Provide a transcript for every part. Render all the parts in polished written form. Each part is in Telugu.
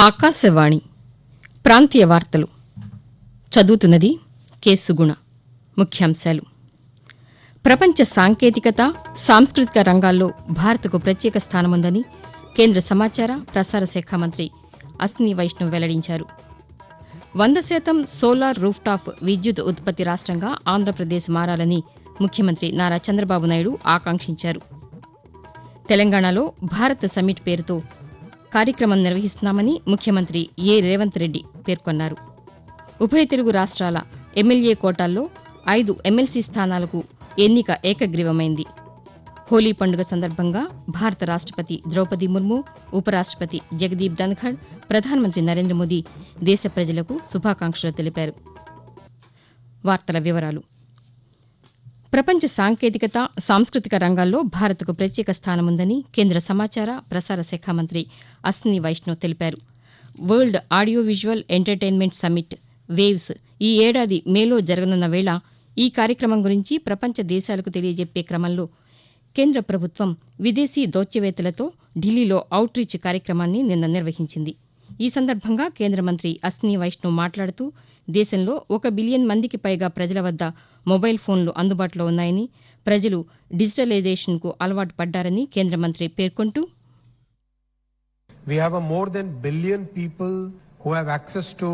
ఆకాశవాణి ప్రాంతీయ వార్తలు చదువుతున్నది కె సుగుణ. ముఖ్యాంశాలు: ప్రపంచ సాంకేతికత, సాంస్కృతిక రంగాల్లో భారత్కు ప్రత్యేక స్థానముందని కేంద్ర సమాచార ప్రసార శాఖ మంత్రి అశ్విని వైష్ణవ్ వెల్లడించారు. 100% సోలార్ రూఫ్టాప్ విద్యుత్ ఉత్పత్తి రాష్ట్రంగా ఆంధ్రప్రదేశ్ మారాలని ముఖ్యమంత్రి నారా చంద్రబాబు నాయుడు ఆకాంక్షించారు. తెలంగాణలో భారత్ సమ్మిట్ పేరుతో కార్యక్రమం నిర్వహిస్తున్నామని ముఖ్యమంత్రి రేవంత్ రెడ్డి పేర్కొన్నారు. ఉభయ తెలుగు రాష్ట్రాల ఎమ్మెల్యే కోటాల్లో 5 ఎమ్మెల్సీ స్థానాలకు ఎన్నిక ఏకగ్రీవమైంది. హోలీ పండుగ సందర్భంగా భారత రాష్టపతి ద్రౌపది ముర్ము, ఉపరాష్టపతి జగదీప్ ధన్ఖడ్, ప్రధానమంత్రి నరేంద్ర మోదీ దేశ ప్రజలకు శుభాకాంక్షలు తెలిపారు. వార్తల వివరాలు: ప్రపంచ సాంకేతికత, సాంస్కృతిక రంగాల్లో భారత్కు ప్రత్యేక స్థానముందని కేంద్ర సమాచార ప్రసార శాఖ మంత్రి అశ్విని వైష్ణవ్ తెలిపారు. World audio visual entertainment summit waves ఈ ఏడాది మేలో జరగనున్న వేళ ఈ కార్యక్రమం గురించి ప్రపంచ దేశాలకు తెలియజెప్పే క్రమంలో కేంద్ర ప్రభుత్వం విదేశీ దౌత్యవేత్తలతో ఢిల్లీలో అవుట్ రీచ్ కార్యక్రమాన్ని నిన్న నిర్వహించింది. ఈ సందర్భంగా కేంద్ర మంత్రి అశ్విని వైష్ణవ్ మాట్లాడుతూ దేశంలో 1 బిలియన్ మందికి పైగా ప్రజల వద్ద మొబైల్ ఫోన్లు అందుబాటులో ఉన్నాయని, ప్రజలు డిజిటలైజేషన్కు అలవాటు పడ్డారని కేంద్ర మంత్రి పేర్కొంటూ, We have more than billion people who have access to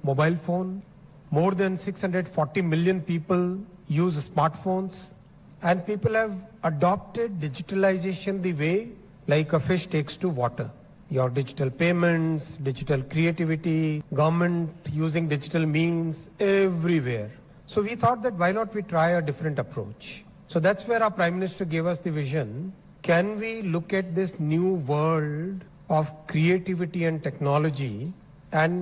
mobile phone. More than 640 million people use smartphones, and people have adopted digitalization the way like a fish takes to water. Your digital payments, digital creativity, government using digital means everywhere. So we thought that why not we try a different approach. So that's where our Prime Minister gave us the vision. Can we look at this new world of creativity and technology and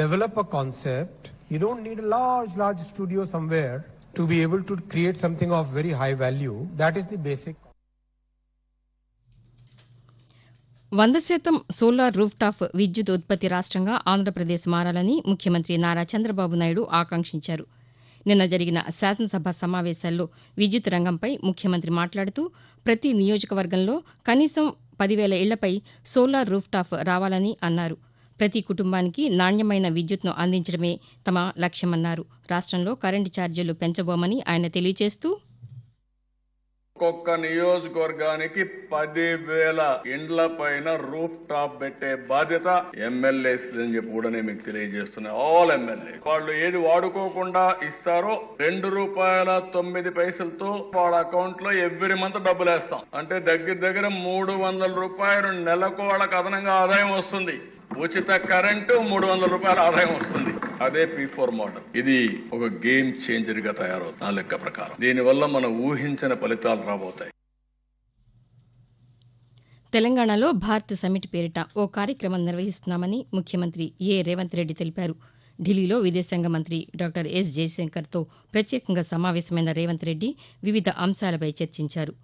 develop a concept? You don't need a large studio somewhere to be able to create something of very high value. That is the basic. 100% solar rooftop విద్యుత్ ఉత్పత్తి రాష్ట్రంగా ఆంధ్రప్రదేశ్ మారాలని ముఖ్యమంత్రి నారా చంద్రబాబు నాయుడు ఆకాంక్షించారు. నిన్న జరిగిన శాసనసభ సమావేశాల్లో విద్యుత్ రంగంపై ముఖ్యమంత్రి మాట్లాడుతూ ప్రతి నియోజకవర్గంలో కనీసం 10,000 ఇళ్లపై సోలార్ రూఫ్టాప్ రావాలని అన్నారు. ప్రతి కుటుంబానికి నాణ్యమైన విద్యుత్ను అందించడమే తమ లక్ష్యమన్నారు. రాష్ట్రంలో కరెంటు ఛార్జీలు పెంచబోమని ఆయన తెలియజేస్తూ, ఒక్కొక్క నియోజకవర్గానికి 10,000 ఇండ్ల పైన రూఫ్ టాప్ పెట్టే బాధ్యత ఎమ్మెల్యేస్ అని చెప్పి కూడా నేను మీకు తెలియజేస్తున్నా. ఆల్ ఎమ్మెల్యే వాళ్ళు ఏది వాడుకోకుండా ఇస్తారో ₹2.09 వాళ్ళ అకౌంట్ లో ఎవ్రీ మంత్ డబ్బులు వేస్తాం. అంటే దగ్గర ₹300 నెలకు వాళ్ళకి అదనంగా ఆదాయం వస్తుంది. ఉచిత కరెంటు ₹300 ఆదాయం వస్తుంది. అదే P4 మోడల్. ఇది ఒక గేమ్ చేంజర్ గా తయారవుతుంది నా లెక్క ప్రకారం. దీనివల్ల మనం ఊహించిన ఫలితాలు రాబోతాయి. తెలంగాణలో భారత్ సమ్మిట్ పేరిట ఓ కార్యక్రమం నిర్వహిస్తున్నామని ముఖ్యమంత్రి రేవంత్ రెడ్డి తెలిపారు. ఢిల్లీలో విదేశాంగ మంత్రి డాక్టర్ ఎస్ జయశంకర్తో ప్రత్యేకంగా సమావేశమైన రేవంత్ రెడ్డి వివిధ అంశాలపై చర్చించారు.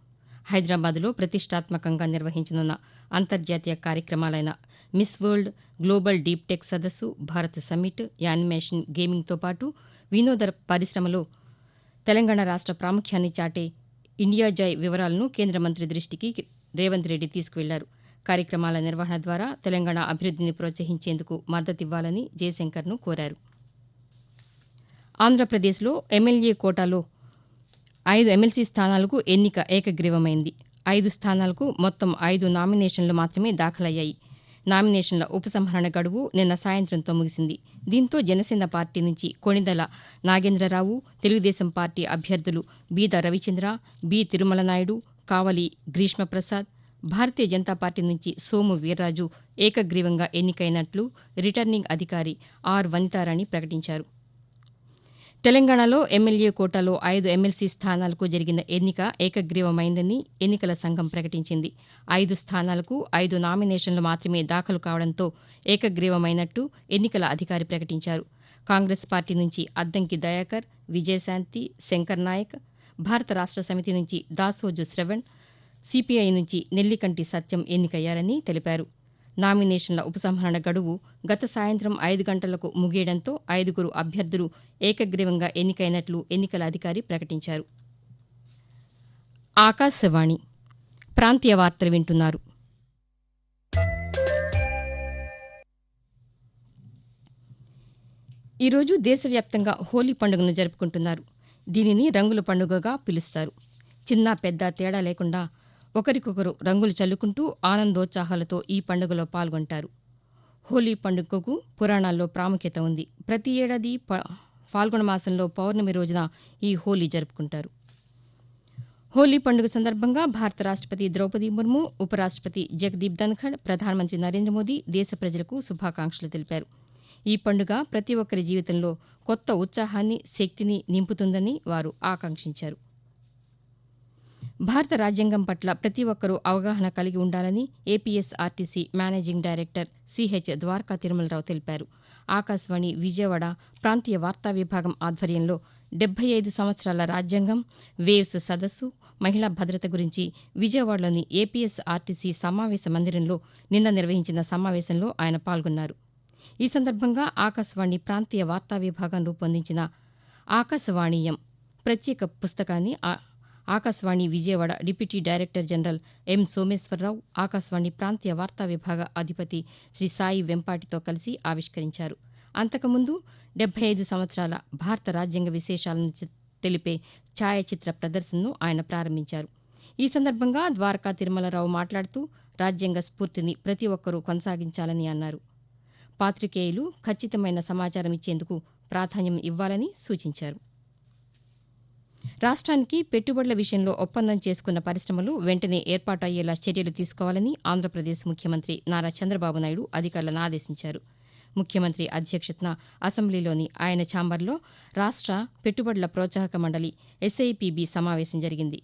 హైదరాబాద్లో ప్రతిష్టాత్మకంగా నిర్వహించనున్న అంతర్జాతీయ కార్యక్రమాలైన Miss World, global deep tech సదస్సు, భారత్ సమ్మిట్, యానిమేషన్, గేమింగ్తో పాటు వినోద పరిశ్రమలో తెలంగాణ రాష్ట్ర ప్రాముఖ్యాన్ని చాటే ఇండియా జాయ్ వివరాలను కేంద్ర మంత్రి దృష్టికి రేవంత్ రెడ్డి తీసుకువెళ్లారు. కార్యక్రమాల నిర్వహణ ద్వారా తెలంగాణ అభివృద్ధిని ప్రోత్సహించేందుకు మద్దతివ్వాలని జయశంకర్ను కోరారు. ఆంధ్రప్రదేశ్లో ఎమ్మెల్యే కోటాలో 5 ఎమ్మెల్సీ స్థానాలకు ఎన్నిక ఏకగ్రీవమైంది. 5 స్థానాలకు మొత్తం 5 నామినేషన్లు మాత్రమే దాఖలయ్యాయి. నామినేషన్ల ఉపసంహరణ గడువు నిన్న సాయంత్రంతో ముగిసింది. దీంతో జనసేన పార్టీ నుంచి కొణిదెల నాగేంద్రరావు, తెలుగుదేశం పార్టీ అభ్యర్థులు బీద రవిచంద్ర, బి తిరుమల నాయుడు, కావలి గ్రీష్మప్రసాద్, భారతీయ జనతా పార్టీ నుంచి సోము వీర్రాజు ఏకగ్రీవంగా ఎన్నికైనట్లు రిటర్నింగ్ అధికారి ఆర్ వనితారాణి ప్రకటించారు. తెలంగాణలో ఎమ్మెల్యే కోటాలో 5 ఎమ్మెల్సీ స్థానాలకు జరిగిన ఎన్నిక ఏకగ్రీవమైందని ఎన్నికల సంఘం ప్రకటించింది. 5 స్థానాలకు 5 నామినేషన్లు మాత్రమే దాఖలు కావడంతో ఏకగ్రీవమైనట్టు ఎన్నికల అధికారి ప్రకటించారు. కాంగ్రెస్ పార్టీ నుంచి అద్దంకి దయాకర్, విజయశాంతి, శంకర్ నాయక్, భారత రాష్ట్ర సమితి నుంచి దాసోజు శ్రవణ్, సిపిఐ నుంచి నెల్లికంటి సత్యం ఎన్నికయ్యారని తెలిపారు. నామినేషన్ల ఉపసంహరణ గడువు గత సాయంత్రం 5 గంటలకు ముగియడంతో 5 అభ్యర్థులు ఏకగ్రీవంగా ఎన్నికైనట్లు ఎన్నికల అధికారి ప్రకటించారు. ఆకాశవాణి ప్రాంతీయ వార్తలు వింటున్నారు. ఈరోజు దేశవ్యాప్తంగా హోలీ పండుగను జరుపుకుంటున్నారు. దీనిని రంగుల పండుగగా పిలుస్తారు. చిన్న పెద్ద తేడా లేకుండా ఒకరికొకరు రంగులు చల్లుకుంటూ ఆనందోత్సాహాలతో ఈ పండుగలో పాల్గొంటారు. హోలీ పండుగకు పురాణాల్లో ప్రాముఖ్యత ఉంది. ప్రతి ఏడాది ఫాల్గుణ మాసంలో పౌర్ణమి రోజున ఈ హోలీ జరుపుకుంటారు. హోలీ పండుగ సందర్భంగా భారత రాష్టపతి ద్రౌపది ముర్ము, ఉపరాష్టపతి జగదీప్ ధన్ఖడ్, ప్రధానమంత్రి నరేంద్ర మోదీ దేశ ప్రజలకు శుభాకాంక్షలు తెలిపారు. ఈ పండుగ ప్రతి ఒక్కరి జీవితంలో కొత్త ఉత్సాహాన్ని, శక్తిని నింపుతుందని వారు ఆకాంక్షించారు. భారత రాజ్యాంగం పట్ల ప్రతి ఒక్కరూ అవగాహన కలిగి ఉండాలని APSRTC managing director CH Dwaraka Tirumalarao తెలిపారు. ఆకాశవాణి విజయవాడ ప్రాంతీయ వార్తా విభాగం ఆధ్వర్యంలో 75 సంవత్సరాల రాజ్యాంగం, వేవ్స్ సదస్సు, మహిళా భద్రత గురించి విజయవాడలోని ఏపీఎస్ఆర్టీసీ సమావేశ మందిరంలో నిన్న నిర్వహించిన సమావేశంలో ఆయన పాల్గొన్నారు. ఈ సందర్భంగా ఆకాశవాణి ప్రాంతీయ వార్తా విభాగం రూపొందించిన ఆకాశవాణీయం ప్రత్యేక పుస్తకాన్ని Akashvani Vijayawada deputy director general M Someswararao, Akashvani ప్రాంతీయ వార్తా విభాగ అధిపతి శ్రీ సాయి వెంపాటితో కలిసి ఆవిష్కరించారు. అంతకుముందు 75 సంవత్సరాల భారత రాజ్యాంగ విశేషాలను తెలిపే ఛాయాచిత్ర ప్రదర్శనను ఆయన ప్రారంభించారు. ఈ సందర్భంగా ద్వారకా తిరుమలరావు మాట్లాడుతూ రాజ్యాంగ స్ఫూర్తిని ప్రతి ఒక్కరూ కొనసాగించాలని అన్నారు. పాతికేయులు ఖచ్చితమైన సమాచారం ఇచ్చేందుకు ప్రాధాన్యం ఇవ్వాలని సూచించారు. రాష్ట్రానికి పెట్టుబడుల విషయంలో ఒప్పందం చేసుకున్న పరిశ్రమలు వెంటనే ఏర్పాటు అయ్యేలా చర్యలు తీసుకోవాలని ఆంధ్రప్రదేశ్ ముఖ్యమంత్రి నారా చంద్రబాబు నాయుడు అధికారులను ఆదేశించారు. ముఖ్యమంత్రి అధ్యక్షతన అసెంబ్లీలోని ఆయన ఛాంబర్లో రాష్ట్ర పెట్టుబడుల ప్రోత్సాహక మండలి ఎస్ఐపిబి సమావేశం జరిగింది.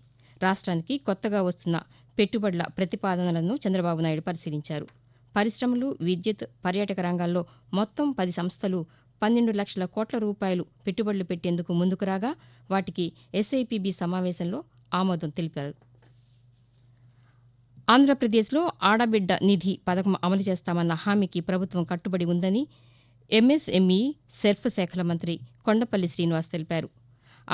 రాష్ట్రానికి కొత్తగా వస్తున్న పెట్టుబడుల ప్రతిపాదనలను చంద్రబాబు నాయుడు పరిశీలించారు. పరిశ్రమలు, విద్యుత్, పర్యాటక రంగాల్లో మొత్తం 10 సంస్థలు 12 లక్షల కోట్ల రూపాయలు పెట్టుబడులు పెట్టేందుకు ముందుకు రాగా వాటికి ఎస్ఐపిబి సమావేశంలో ఆమోదం తెలిపారు. ఆంధ్రప్రదేశ్లో ఆడబిడ్డ నిధి పథకం అమలు చేస్తామన్న హామీకి ప్రభుత్వం కట్టుబడి ఉందని ఎంఎస్ఎంఈ, సెర్ఫ్ శాఖల మంత్రి కొండపల్లి శ్రీనివాస్ తెలిపారు.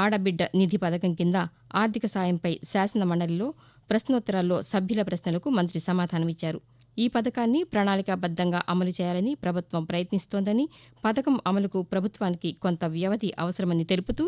ఆడబిడ్డ నిధి పథకం కింద ఆర్థిక సాయంపై శాసన మండలిలో ప్రశ్నోత్తరాల్లో సభ్యుల ప్రశ్నలకు మంత్రి సమాధానమిచ్చారు. ఈ పథకాన్ని ప్రణాళికాబద్దంగా అమలు చేయాలని ప్రభుత్వం ప్రయత్నిస్తోందని, పథకం అమలుకు ప్రభుత్వానికి కొంత వ్యవధి అవసరమని తెలుపుతూ,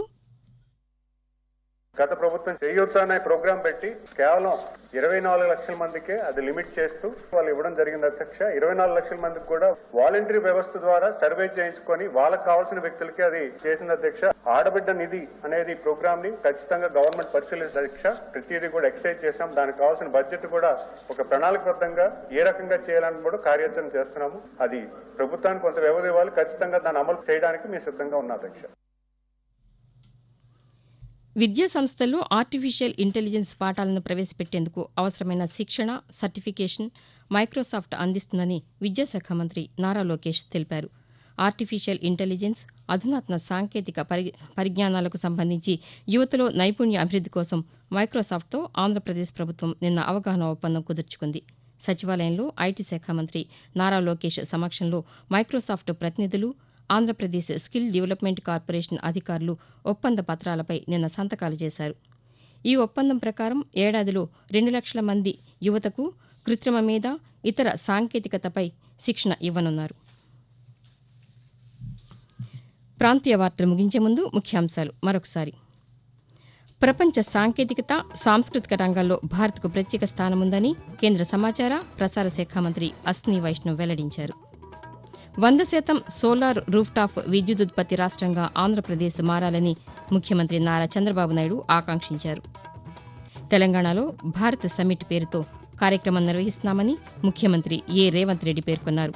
గత ప్రభుత్వం చేయూత అనే ప్రోగ్రాం పెట్టి కేవలం 24 లక్షల మందికే అది లిమిట్ చేస్తూ వాళ్ళు ఇవ్వడం జరిగింది అధ్యక్ష. 24 లక్షల మందికి కూడా వాలంటరీ వ్యవస్థ ద్వారా సర్వే చేయించుకొని వాళ్ళకి కావాల్సిన వ్యక్తులకి అది చేసింది అధ్యక్ష. ఆడబిడ్డ నిధి అనేది ప్రోగ్రామ్ ని ఖచ్చితంగా గవర్నమెంట్ పరిశీలిస్తుంది అధ్యక్ష. ప్రతిదీ కూడా ఎక్సైజ్ చేశాం. దానికి కావాల్సిన బడ్జెట్ కూడా ఒక ప్రణాళికబద్ధంగా ఏ రకంగా చేయాలని కూడా కార్యాచరణ చేస్తున్నాము. అది ప్రభుత్వానికి కొంత వ్యవధి ఇవ్వాలి. ఖచ్చితంగా దాన్ని అమలు చేయడానికి మేము సిద్ధంగా ఉన్నాం అధ్యక్ష. విద్యా సంస్థల్లో ఆర్టిఫిషియల్ ఇంటెలిజెన్స్ పాఠాలను ప్రవేశపెట్టేందుకు అవసరమైన శిక్షణ, సర్టిఫికేషన్ మైక్రోసాఫ్ట్ అందిస్తుందని విద్యాశాఖ మంత్రి నారా లోకేష్ తెలిపారు. ఆర్టిఫిషియల్ ఇంటెలిజెన్స్, అధునాతన సాంకేతిక పరిజ్ఞానాలకు సంబంధించి యువతలో నైపుణ్య అభివృద్ది కోసం మైక్రోసాఫ్ట్తో ఆంధ్రప్రదేశ్ ప్రభుత్వం నిన్న అవగాహన ఒప్పందం కుదుర్చుకుంది. సచివాలయంలో ఐటీ శాఖ మంత్రి నారా లోకేష్ సమక్షంలో మైక్రోసాఫ్ట్ ప్రతినిధులు, ఆంధ్రప్రదేశ్ స్కిల్ డెవలప్మెంట్ కార్పొరేషన్ అధికారులు ఒప్పంద పత్రాలపై నిన్న సంతకాలు చేశారు. ఈ ఒప్పందం ప్రకారం ఏడాదిలో 2 లక్షల మంది యువతకు కృత్రిమ మేధ, ఇతర సాంకేతికతపై శిక్షణ ఇవ్వనున్నారు. ప్రాంతీయ వార్తలు ముగించే ముందు ముఖ్యాంశాలు మరొకసారి. ప్రపంచ సాంకేతికత, సాంస్కృతిక రంగాల్లో భారత్కు ప్రత్యేక స్థానముందని కేంద్ర సమాచార, ప్రసార శాఖ మంత్రి అశ్విని వైష్ణవ్ వెల్లడించారు. 100% సోలార్ రూఫ్టాప్ విద్యుదుత్పత్తి రాష్ట్రంగా ఆంధ్రప్రదేశ్ మారాలని ముఖ్యమంత్రి నారా చంద్రబాబు నాయుడు ఆకాంక్షించారు. తెలంగాణలో భారత్ సమ్మిట్ పేరుతో కార్యక్రమం నిర్వహిస్తున్నామని ముఖ్యమంత్రి ఏ రేవంత్ రెడ్డి పేర్కొన్నారు.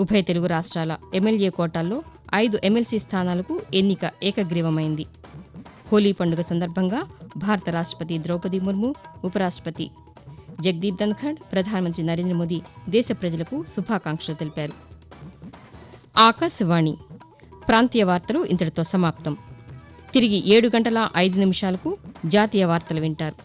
ఉభయ తెలుగు రాష్ట్రాల ఎమ్మెల్యే కోటాల్లో 5 ఎమ్మెల్సీ స్థానాలకు ఎన్నిక ఏకగ్రీవమైంది. హోలీ పండుగ సందర్భంగా భారత రాష్టపతి ద్రౌపది ముర్ము, ఉపరాష్టపతి జగదీప్ ధన్ఖడ్, ప్రధానమంత్రి నరేంద్ర మోదీ దేశ ప్రజలకు శుభాకాంక్షలు తెలిపారు. ఆకాశవాణి ప్రాంతీయ వార్తలు ఇంతటితో సమాప్తం. తిరిగి 7 గంటల 5 నిమిషాలకు జాతీయ వార్తలు వింటారు.